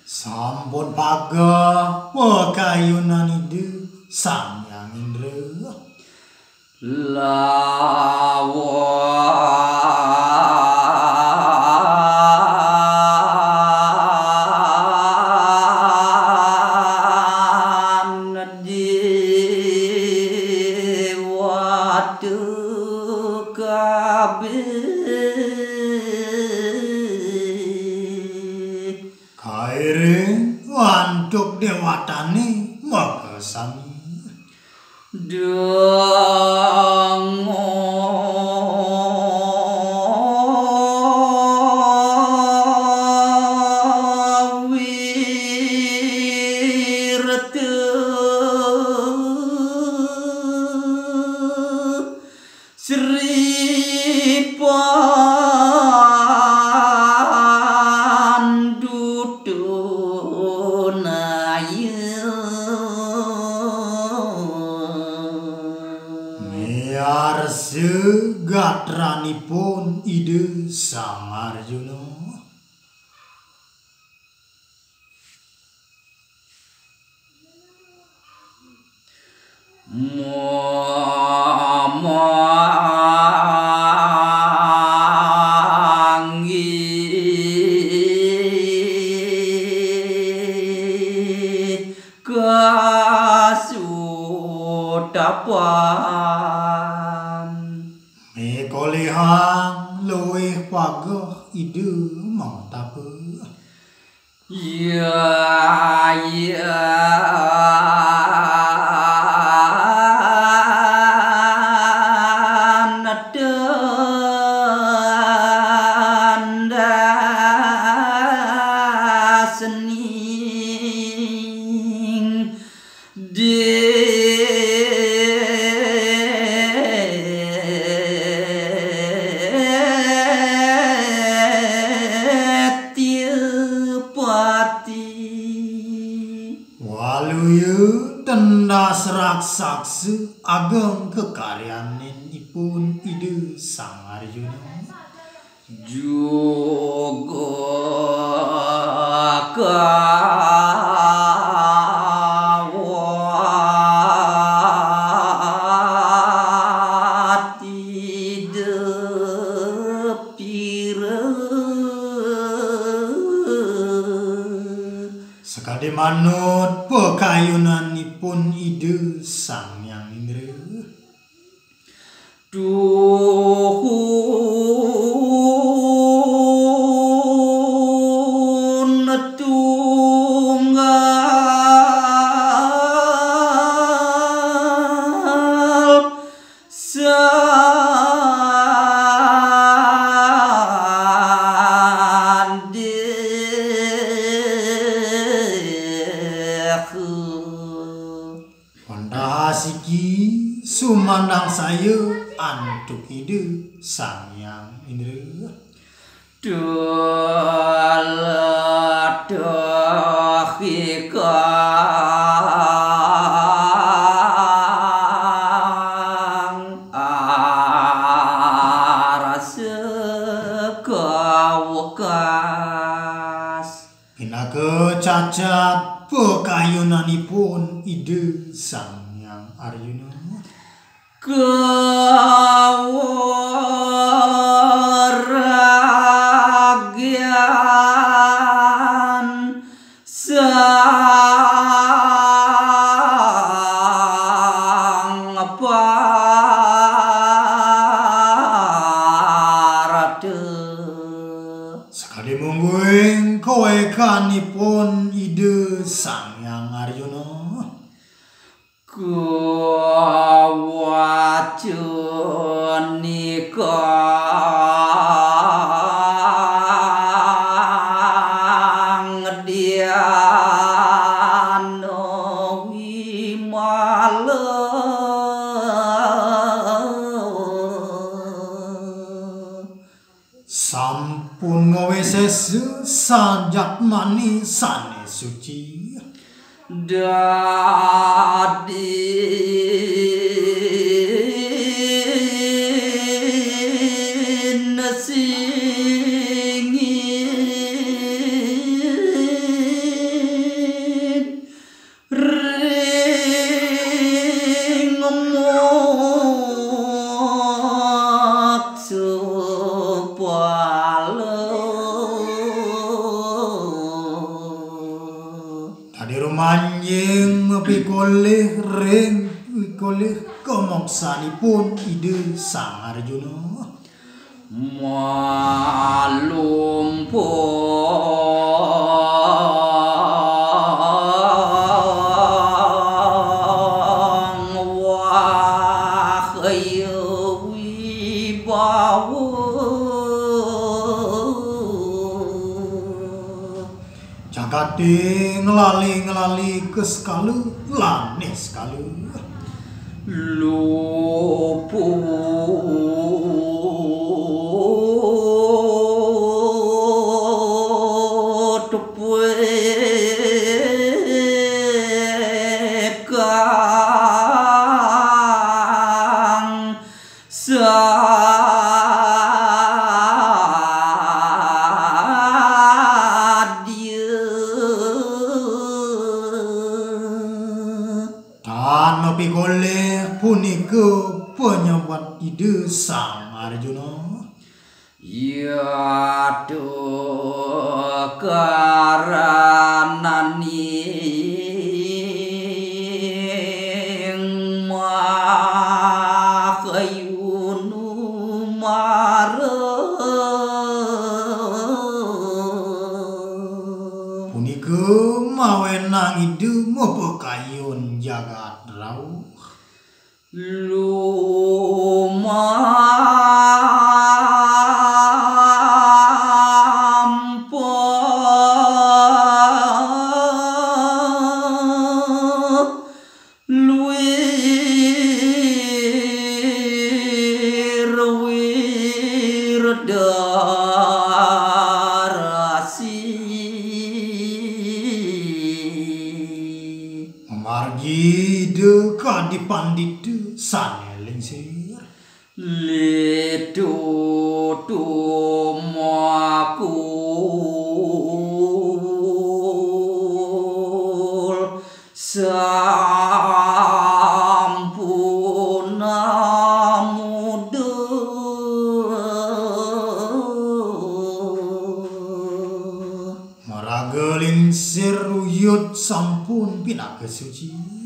Sampun paga pekayunan ide sang yang indra lawan jiwa kabeh kaire wantuk dewatane makasami Miar segatranipun ide sang Arjuna mekolehang luwih pagah ide mangtape waluya tendas raksasa ageng kekaryanipun ide sang Arjuna juga sekade manut pekayunanipun ide sang yang indra duhun tunggal Pandasiki sumandang saya antuk ide sang yang indra Daladohikang arase kawekas pinake cacat pekayunanipun ide sang yang Arjuna kewaragian sang parade sekali mungguing kowekanipun ide sang yang Arjuna kawajunika sajak mani sane suci dadin singin ring mok tadi rumanjing pikoleh ring pikoleh kemoksanipun ide sang Arjuna malumpung wahyu wiwaha jagate ngelali keskalu lane skalu luput kang tan pikoleh punika penyebab ide sang Arjuna yadu karanani makayunu punika mawenang ide mepekayun jagat rauh margi de kadipandit sane lingsir litu tumakul sampuna maraga lingsir uyut sampun pinaka suci